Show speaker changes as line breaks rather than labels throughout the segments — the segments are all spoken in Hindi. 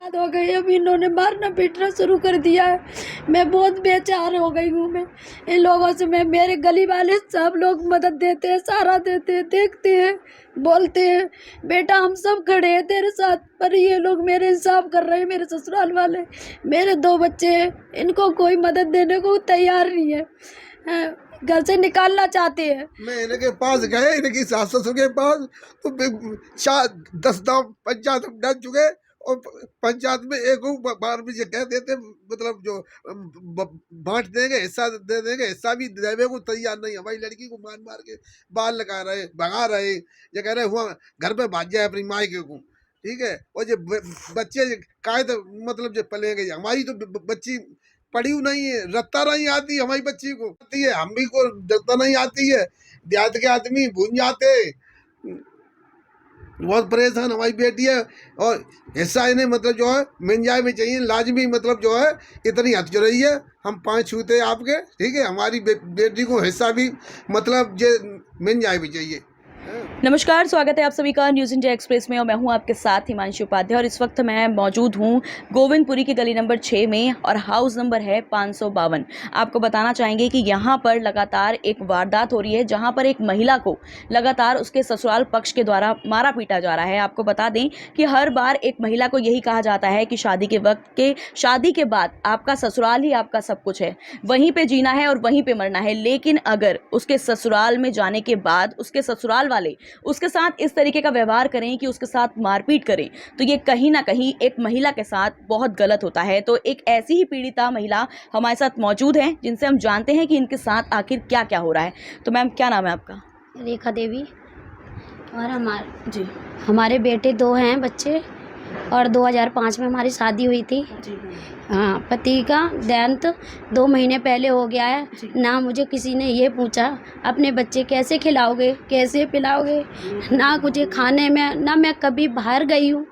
बर्बाद हो गई। अब इन्होंने मारना पीटना शुरू कर दिया है। मैं बहुत बेचार हो गई हूँ। मैं इन लोगों से, मैं मेरे गली वाले सब लोग मदद देते हैं, सहारा देते हैं, देखते हैं, बोलते हैं बेटा हम सब खड़े हैं तेरे साथ, पर ये लोग मेरे इंसाफ कर रहे हैं। मेरे ससुराल वाले, मेरे 2 बच्चे हैं, इनको कोई मदद देने को तैयार नहीं है, घर से निकालना चाहते हैं।
मैं इनके पास गए, इनकी सास ससुर के पास, तो 10 दाम पंचायत में डर चुके, और पंचायत में एक बार भी कह देते, मतलब जो बांट देंगे, हिस्सा दे देंगे, हिस्सा भी देने को तैयार नहीं। हमारी लड़की को मार मार के बाल लगा रहे, भगा रहे, ये कह रहे हुआ घर पे भाग जाए अपनी मायके को, ठीक है। और जो बच्चे कायद मतलब जो पलेंगे, हमारी तो बच्ची पढ़ी नहीं है, रत्ता नहीं आती हमारी बच्ची को, आती है हम भी को रत्ता नहीं आती है। देहात के आदमी भूल जाते, बहुत परेशान हमारी बेटी है। और हिस्सा इन्हें मतलब जो है मिल जाए भी चाहिए, लाजमी, मतलब जो है इतनी हद जो रही है, हम 5 छूते आपके, ठीक है। हमारी बेटी को हिस्सा भी मतलब जे मिल जाए भी चाहिए।
नमस्कार, स्वागत है आप सभी का न्यूज़ इंडिया एक्सप्रेस में, और मैं हूं आपके साथ हिमांशु उपाध्याय। और इस वक्त मैं मौजूद हूं गोविंदपुरी की गली नंबर 6 में, और हाउस नंबर है 552। आपको बताना चाहेंगे कि यहां पर लगातार एक वारदात हो रही है, जहां पर एक महिला को लगातार उसके ससुराल पक्ष के द्वारा मारा पीटा जा रहा है। आपको बता दें कि हर बार एक महिला को यही कहा जाता है कि शादी के बाद आपका ससुराल ही आपका सब कुछ है, वहीं पर जीना है और वहीं पर मरना है। लेकिन अगर उसके ससुराल में जाने के बाद उसके ससुराल वाले उसके साथ इस तरीके का व्यवहार करें कि उसके साथ मारपीट करें, तो ये कहीं ना कहीं एक महिला के साथ बहुत गलत होता है। तो एक ऐसी ही पीड़िता महिला हमारे साथ मौजूद हैं, जिनसे हम जानते हैं कि इनके साथ आखिर क्या क्या हो रहा है। तो मैम, क्या नाम है आपका?
रेखा देवी। और हमारे बेटे 2 हैं बच्चे, और 2005 में हमारी शादी हुई थी। हाँ, पति का देहांत 2 महीने पहले हो गया है। ना मुझे किसी ने ये पूछा अपने बच्चे कैसे खिलाओगे, कैसे पिलाओगे, ना कुछ खाने में, ना मैं कभी बाहर गई हूँ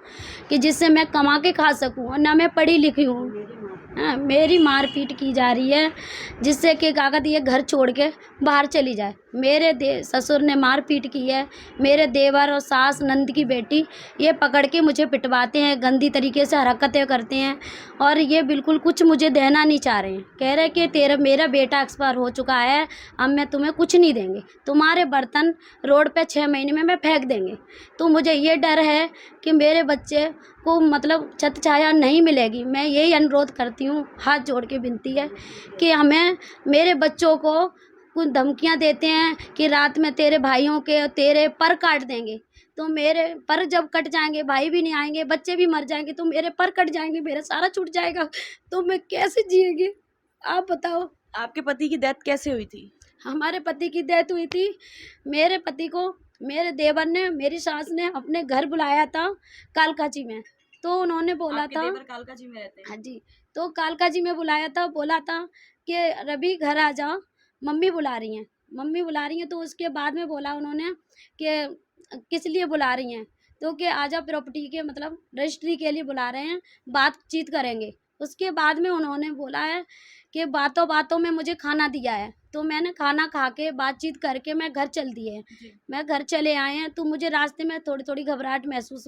कि जिससे मैं कमा के खा सकूँ, और ना मैं पढ़ी लिखी हूँ। हाँ, मेरी मारपीट की जा रही है, जिससे कि कागज ये घर छोड़ के बाहर चली जाए। मेरे ससुर ने मारपीट की है, मेरे देवर और सास नंद की बेटी ये पकड़ के मुझे पिटवाते हैं, गंदी तरीके से हरकतें करते हैं, और ये बिल्कुल कुछ मुझे देना नहीं चाह रहे हैं। कह रहे कि मेरा बेटा एक्सपायर हो चुका है, अब मैं तुम्हें कुछ नहीं देंगे, तुम्हारे बर्तन रोड पे 6 महीने में मैं फेंक देंगे। तो मुझे ये डर है कि मेरे बच्चे को मतलब छत छाया नहीं मिलेगी। मैं यही अनुरोध करती हूँ, हाथ जोड़ के विनती है कि हमें, मेरे बच्चों को कुछ धमकियाँ देते हैं कि रात में तेरे भाइयों के तेरे पर काट देंगे, तो मेरे पर जब कट जाएंगे, भाई भी नहीं आएंगे, बच्चे भी मर जाएंगे, तो मेरे पर कट जाएंगे, मेरा सारा छूट जाएगा, तो मैं कैसे जिएगी? आप बताओ।
आपके पति की डेथ कैसे हुई थी?
हमारे पति की डेथ हुई थी, मेरे पति को मेरे देवर ने, मेरी सास ने अपने घर बुलाया था कालकाजी में। तो उन्होंने बोला
आपके
था,
देवर कालकाजी में रहते हैं?
हाँ जी, तो कालकाजी में बुलाया था, बोला था कि रवि घर आ जाओ, मम्मी बुला रही हैं, मम्मी बुला रही हैं। तो उसके बाद में बोला उन्होंने कि किस लिए बुला रही हैं, तो कि आजा प्रॉपर्टी के मतलब रजिस्ट्री के लिए बुला रहे हैं, बातचीत करेंगे। उसके बाद में उन्होंने बोला है कि बातों बातों में मुझे खाना दिया है, तो मैंने खाना खा के बातचीत करके मैं घर चल दी है। मैं घर चले आए हैं, तो मुझे रास्ते में थोड़ी थोड़ी घबराहट महसूस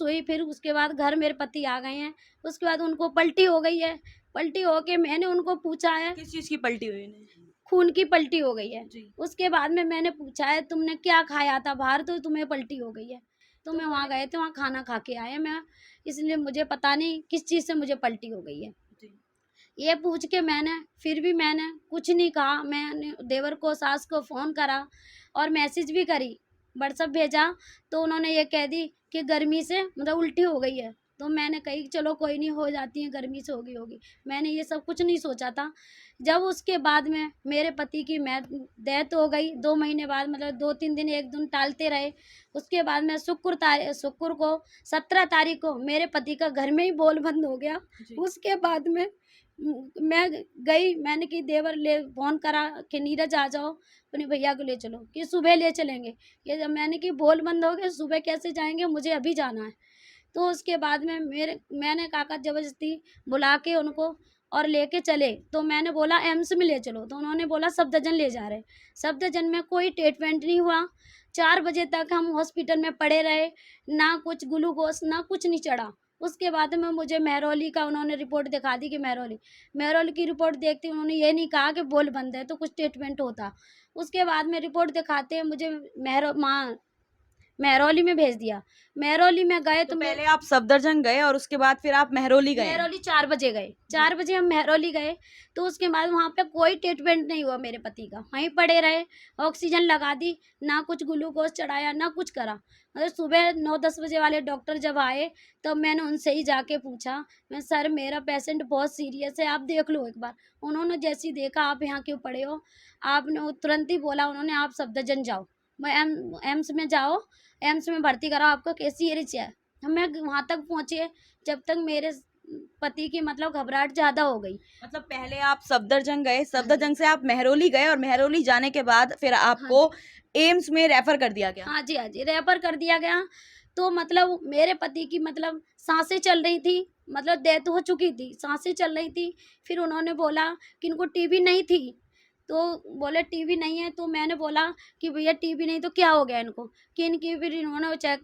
हुई। फिर उसके बाद घर मेरे पति आ गए हैं, उसके बाद उनको पलटी हो गई है। पलटी होके मैंने उनको पूछा है,
किस चीज़ की पलटी हुई इन्हें?
खून की पलटी हो गई है।
जी।
उसके बाद में मैंने पूछा है तुमने क्या खाया था बाहर, तो तुम्हें पलटी हो गई है। तो मैं वहाँ गए थे, वहाँ खाना खा के आए मैं, इसलिए मुझे पता नहीं किस चीज़ से मुझे पलटी हो गई है। ये पूछ के फिर भी मैंने कुछ नहीं कहा। मैंने देवर को, सास को फ़ोन करा और मैसेज भी करी, व्हाट्सएप भेजा, तो उन्होंने ये कह दी कि गर्मी से मतलब उल्टी हो गई है। तो मैंने कही चलो कोई नहीं, हो जाती है, गर्मी से होगी। मैंने ये सब कुछ नहीं सोचा था। जब उसके बाद में मेरे पति की डेथ हो गई 2 महीने बाद, मतलब 2-3 दिन, 1 दिन टालते रहे। उसके बाद में शुक्र को 17 तारीख को मेरे पति का घर में ही बोल बंद हो गया। उसके बाद में मैं गई, मैंने कि देवर ले फ़ोन करा कि नीरज आ जाओ, अपने भैया को ले चलो, कि सुबह ले चलेंगे। ये जब मैंने कि बोल बंद हो गया, सुबह कैसे जाएंगे, मुझे अभी जाना है। तो उसके बाद में मैंने काका ज़बरदस्ती बुला के उनको और लेके चले। तो मैंने बोला एम्स में ले चलो, तो उन्होंने बोला सफदरजंग ले जा रहे। सफदरजंग में कोई ट्रीटमेंट नहीं हुआ। 4 बजे तक हम हॉस्पिटल में पड़े रहे, ना कुछ ग्लूकोज, ना कुछ नहीं चढ़ा। उसके बाद में मुझे महरौली का उन्होंने रिपोर्ट दिखा दी कि महरौली की रिपोर्ट देखते उन्होंने ये नहीं कहा कि बोल बंद है तो कुछ ट्रीटमेंट होता। उसके बाद में रिपोर्ट दिखाते मुझे महरौली में भेज दिया। महरौली में गए
तो
तो
पहले आप सफदरजंग गए और उसके बाद फिर आप महरौली गए।
महरौली 4 बजे गए, 4 बजे हम महरौली गए तो उसके बाद वहाँ पे कोई ट्रीटमेंट नहीं हुआ मेरे पति का, वहीं पड़े रहे। ऑक्सीजन लगा दी, ना कुछ ग्लूकोज चढ़ाया, ना कुछ करा। मतलब सुबह 9-10 बजे वाले डॉक्टर जब आए तब मैंने उनसे ही जाके पूछा, मैं सर मेरा पेशेंट बहुत सीरियस है, आप देख लो एक बार। उन्होंने जैसे ही देखा आप यहाँ क्यों पड़े हो, आपने वो तुरंत ही बोला उन्होंने आप सफदरजंग जाओ, एम्स में जाओ, एम्स में भर्ती कराओ, आपका कैसी एरिच है। मैं वहाँ तक पहुँचे जब तक मेरे पति की मतलब घबराहट ज्यादा हो गई।
मतलब पहले आप सफदरजंग गए, सफदरजंग से आप महरौली गए और महरौली जाने के बाद फिर आपको एम्स में रेफर कर दिया गया।
हाँ जी, हाँ जी, रेफर कर दिया गया। तो मतलब मेरे पति की मतलब सांसें चल रही थी, मतलब डेथ हो चुकी थी, सांसें चल रही थी। फिर उन्होंने बोला कि इनको टीबी नहीं थी, तो बोले टीबी नहीं है। तो मैंने बोला कि भैया टीबी नहीं तो क्या हो गया इनको, कि इनकी फिर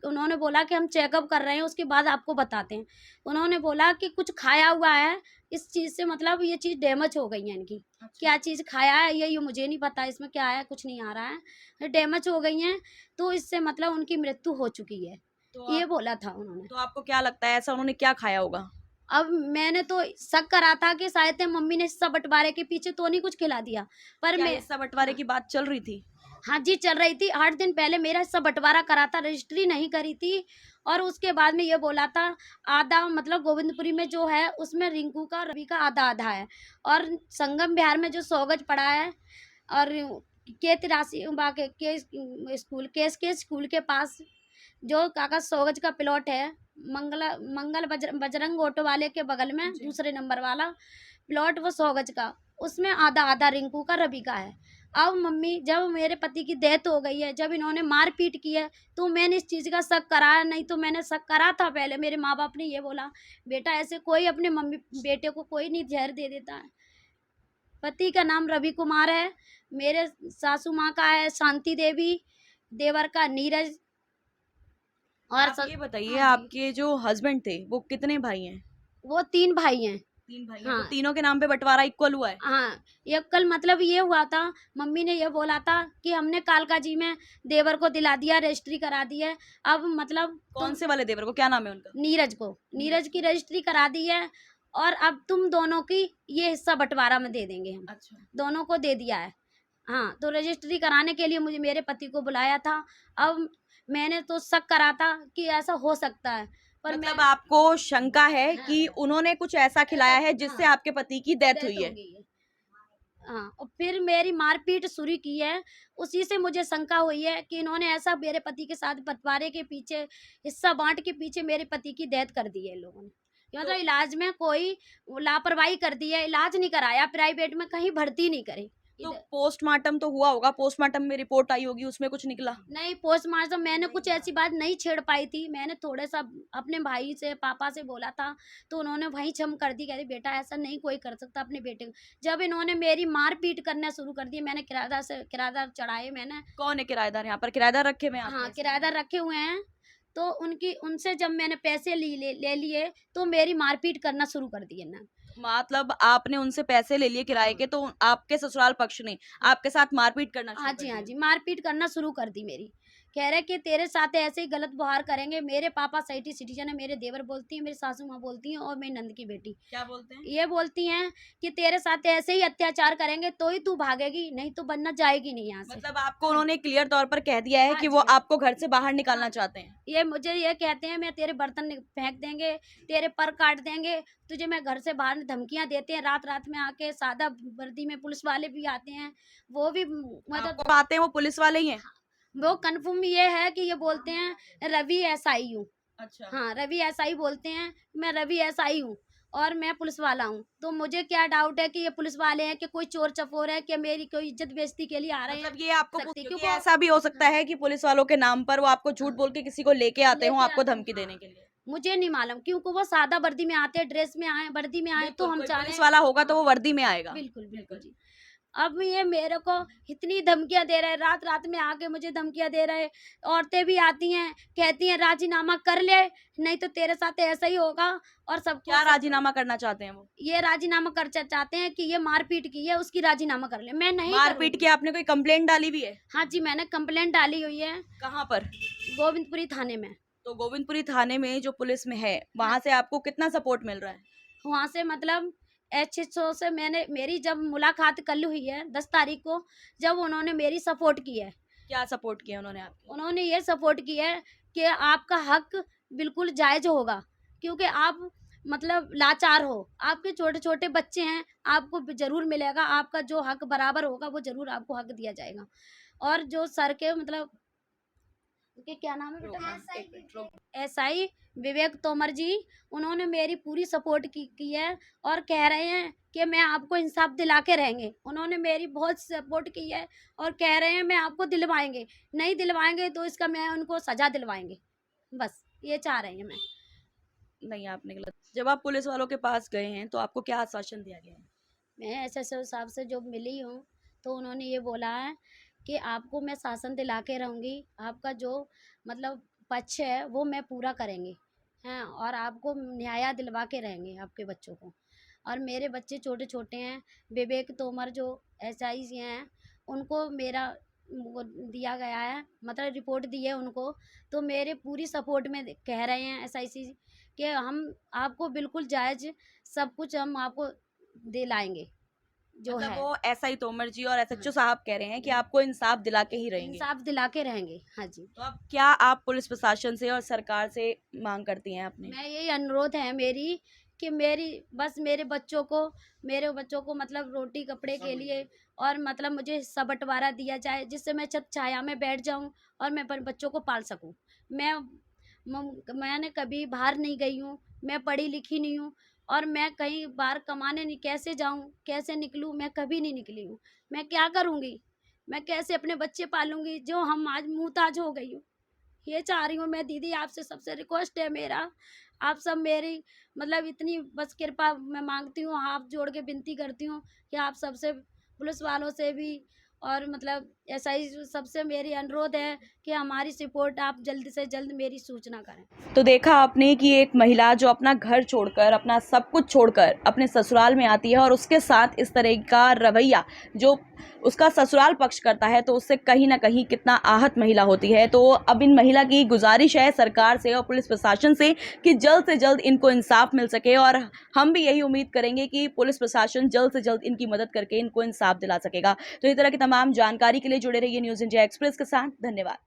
उन्होंने बोला कि हम चेकअप कर रहे हैं उसके बाद आपको बताते हैं। उन्होंने बोला कि कुछ खाया हुआ है, इस चीज़ से मतलब ये चीज़ डैमेज हो गई है इनकी। क्या चीज़ खाया है ये मुझे नहीं पता, इसमें क्या है कुछ नहीं आ रहा है, डैमेज हो गई हैं, तो इससे मतलब उनकी मृत्यु हो चुकी है,
तो
ये बोला था उन्होंने।
तो आपको क्या लगता है ऐसा उन्होंने क्या खाया होगा?
अब मैंने तो शक करा था कि शायद से मम्मी ने हिस्सा बंटवारे के पीछे तो नहीं कुछ खिला दिया, पर
क्या
मैं
हिस्सा बंटवारे की बात चल रही थी?
हाँ जी, चल रही थी। 8 दिन पहले मेरा हिस्सा बंटवारा करा था, रजिस्ट्री नहीं करी थी। और उसके बाद में ये बोला था आधा मतलब गोविंदपुरी में जो है उसमें रिंकू का रवि का आधा-आधा है, और संगम विहार में जो 100 गज पड़ा है, और के 83 बाके के स्कूल के पास जो काका 100 गज का प्लॉट है, मंगल बजरंग ऑटो वाले के बगल में दूसरे नंबर वाला प्लॉट, वो 100 गज का, उसमें आधा-आधा रिंकू का रवि का है। अब मम्मी जब मेरे पति की डेथ हो गई है, जब इन्होंने मारपीट की है, तो मैंने इस चीज़ का शक करा, नहीं तो मैंने शक करा था पहले। मेरे माँ-बाप ने ये बोला, बेटा ऐसे कोई अपने मम्मी बेटे को कोई नहीं ज़हर दे देता है। पति का नाम रवि कुमार है, मेरे सासू माँ का है शांति देवी, देवर का नीरज। और
आप ये बताइए
हाँ जी,
आपके जो हस्बैंड थे वो कितने भाई हैं?
वो 3 भाई हैं।
3 भाई हैं।
हाँ।
तो तीनों के नाम पे बंटवारा इक्वल हुआ है?
हाँ, ये कल मतलब ये हुआ था, मम्मी ने ये बोला था कि हमने कालका जी में देवर को दिला दिया, रजिस्ट्री करा दी है। अब मतलब
कौन से वाले देवर को, क्या नाम है उनका?
नीरज की रजिस्ट्री करा दी है, और अब तुम दोनों की ये हिस्सा बंटवारा में दे देंगे हम।
अच्छा।
दोनों को दे दिया है। हाँ, तो रजिस्ट्री कराने के लिए मुझे मेरे पति को बुलाया था। अब मैंने तो शक करा था कि ऐसा हो सकता है, पर
मतलब आपको शंका है कि उन्होंने कुछ ऐसा खिलाया है जिससे आपके पति की डेथ हुई है।
हाँ, और फिर मेरी मारपीट शुरू की है, उसी से मुझे शंका हुई है कि इन्होंने ऐसा मेरे पति के साथ बंटवारे के पीछे, हिस्सा बांट के पीछे मेरे पति की डेथ कर दी है इन लोगों ने। मतलब इलाज में कोई लापरवाही कर दी है, इलाज नहीं कराया, प्राइवेट में कहीं भर्ती नहीं करी।
तो पोस्टमार्टम तो हुआ होगा, पोस्टमार्टम में रिपोर्ट आई होगी, उसमें कुछ निकला?
नहीं, पोस्टमार्टम मैंने कुछ ऐसी बात नहीं छेड़ पाई थी। मैंने थोड़ा सा अपने भाई से, पापा से बोला था, तो उन्होंने वहीं छम कर दी, कह रही बेटा ऐसा नहीं कोई कर सकता अपने बेटे को। जब इन्होंने मेरी मारपीट करना शुरू कर दी, मैंने किराएदार चढ़ाए मैंने।
कौन है किराएदार? यहाँ पर किराएदार रखे हुए हैं आपने?
हाँ, किराएदार रखे हुए हैं। तो उनसे जब मैंने पैसे ले लिए, तो मेरी मारपीट करना शुरू कर दी ना।
मतलब आपने उनसे पैसे ले लिए किराए के, तो आपके ससुराल पक्ष ने आपके साथ मारपीट करना शुरू
हाँ
कर
जी, हाँ
दिया?
जी, मारपीट करना शुरू कर दी मेरी। कह रहे कि तेरे साथ ऐसे ही गलत व्यवहार करेंगे। मेरे पापा सही सिटीजन है, मेरे देवर बोलती हैं, मेरी सासू माँ बोलती हैं, और मेरी नंद की बेटी
क्या बोलते हैं?
ये बोलती हैं कि तेरे साथ ऐसे ही अत्याचार करेंगे तो ही तू भागेगी, नहीं तो बनना जाएगी नहीं यहाँ से।
मतलब आपको उन्होंने क्लियर तौर पर कह दिया है
हाँ
कि
जी,
वो
हाँ।
आपको घर से बाहर निकालना चाहते हैं?
ये मुझे ये कहते हैं मैं तेरे बर्तन फेंक देंगे, तेरे पर काट देंगे, तुझे मैं घर से बाहर, धमकियां देते हैं। रात में आके सादा वर्दी में पुलिस वाले भी आते हैं, वो भी मतलब
आपको आते हैं वो पुलिस वाले ही हैं?
वो कन्फर्म ये है कि ये बोलते हैं रवि एसआई हूँ।
अच्छा।
हाँ, रवि एसआई बोलते हैं, मैं रवि एसआई हूँ और मैं पुलिस वाला हूँ। तो मुझे क्या डाउट है कि ये पुलिस वाले हैं कि कोई चोर चपोर है, कि मेरी कोई इज्जत बेइज्जती के लिए आ रहे हैं।
मतलब ये आपको
सकती,
क्योंकि
क्योंकि
ऐसा भी हो सकता है कि पुलिस वालों के नाम पर वो आपको झूठ बोल के किसी को लेके आते हो,
लेके
आपको
आते हैं,
धमकी
हाँ।
देने के लिए।
मुझे नहीं मालूम, क्योंकि वो सादा वर्दी में आते हैं, ड्रेस में आए, वर्दी में आए, तो हम
कोई
चाह
पुलिस
रहे
वाला होगा तो वो वर्दी में आएगा।
बिल्कुल जी। अब ये मेरे को इतनी धमकियां दे रहे हैं, रात रात में आके मुझे धमकियां दे रहे हैं। औरतें भी आती हैं, कहती हैं राजीनामा कर ले, नहीं तो तेरे साथ ऐसा ही होगा। और सबको
क्या राजीनामा करना चाहते हैं वो?
ये राजीनामा कर चाहते हैं कि ये मारपीट की है, उसकी राजीनामा कर ले। मैं नहीं
मारपीट
करूंगी।
की आपने कोई कंप्लेंट डाली भी है?
हाँ जी, मैंने कंप्लेंट डाली हुई है
कहाँ पर?
गोविंदपुरी थाने में।
तो गोविंदपुरी थाने में जो पुलिस में है, वहां से आपको कितना सपोर्ट मिल रहा है?
वहाँ से मतलब एचएसओ से मेरी जब मुलाकात कल हुई है 10 तारीख को, जब उन्होंने मेरी सपोर्ट की है।
क्या सपोर्ट किया उन्होंने आपकी?
उन्होंने ये सपोर्ट की है कि आपका हक बिल्कुल जायज होगा, क्योंकि आप मतलब लाचार हो, आपके छोटे छोटे बच्चे हैं, आपको जरूर मिलेगा, आपका जो हक बराबर होगा वो जरूर आपको हक दिया जाएगा। और जो सर के मतलब उनके क्या नाम है बेटा, एसआई विवेक तोमर जी, उन्होंने मेरी पूरी सपोर्ट की है और कह रहे हैं कि मैं आपको इंसाफ दिला के रहेंगे। उन्होंने मेरी बहुत सपोर्ट की है और कह रहे हैं मैं आपको दिलवाएंगे, नहीं दिलवाएंगे तो इसका मैं उनको सजा दिलवाएंगे। बस ये चाह रहे हैं। मैं
नहीं, आपने गलत। जब आप पुलिस वालों के पास गए हैं तो आपको क्या आश्वासन दिया गया है?
मैं एसएसओ साहब से जब मिली हूँ तो उन्होंने ये बोला है कि आपको मैं शासन दिला के रहूँगी, आपका जो मतलब पक्ष है वो मैं पूरा करेंगे हैं, और आपको न्याय दिलवा के रहेंगे आपके बच्चों को। और मेरे बच्चे छोटे छोटे हैं, विवेक तोमर जो एसआई हैं, उनको मेरा वो दिया गया है, मतलब रिपोर्ट दी है उनको, तो मेरे पूरी सपोर्ट में कह रहे हैं एसआईसी कि हम आपको बिल्कुल जायज़ सब कुछ हम आपको दिलाएंगे जो
मतलब
है।
वो एसआई तोमर जी और एसएचओ साहब कह रहे हैं कि आपको इंसाफ दिला के ही रहेंगे।
इंसाफ दिला के रहेंगे। हाँ जी,
तो अब क्या आप पुलिस प्रशासन से और सरकार से मांग करती हैं अपने?
मैं यही अनुरोध है मेरी कि बस मेरे बच्चों को मतलब रोटी कपड़े के लिए और मतलब मुझे हिस्सा बंटवारा दिया जाए, जिससे मैं छत छाया में बैठ जाऊं और मैं अपने बच्चों को पाल सकूं। मैंने कभी बाहर नहीं गई हूँ, मैं पढ़ी लिखी नहीं हूँ, और मैं कहीं बाहर कमाने नहीं, कैसे जाऊं कैसे निकलूं, मैं कभी नहीं निकली हूँ। मैं क्या करूँगी, मैं कैसे अपने बच्चे पालूंगी जो हम आज मुहताज हो गई हूँ। ये चाह रही हूँ मैं दीदी, आपसे सबसे रिक्वेस्ट है मेरा, आप सब मेरी मतलब इतनी बस कृपा मैं मांगती हूँ, हाथ जोड़ के विनती करती हूँ कि आप सबसे पुलिस वालों से भी और मतलब ऐसा ही सबसे मेरी अनुरोध है कि हमारी सपोर्ट आप जल्द से जल्द मेरी सूचना करें।
तो देखा आपने कि एक महिला जो अपना घर छोड़कर, अपना सब कुछ छोड़कर अपने ससुराल में आती है और उसके साथ इस तरह का रवैया जो उसका ससुराल पक्ष करता है, तो उससे कहीं ना कहीं कितना आहत महिला होती है। तो अब इन महिला की गुजारिश है सरकार से और पुलिस प्रशासन से कि जल्द से जल्द इनको इंसाफ मिल सके, और हम भी यही उम्मीद करेंगे कि पुलिस प्रशासन जल्द से जल्द इनकी मदद करके इनको इंसाफ दिला सकेगा। तो इस तरह की तमाम जानकारी के लिए जुड़े रहिए न्यूज़ इंडिया एक्सप्रेस के साथ। धन्यवाद।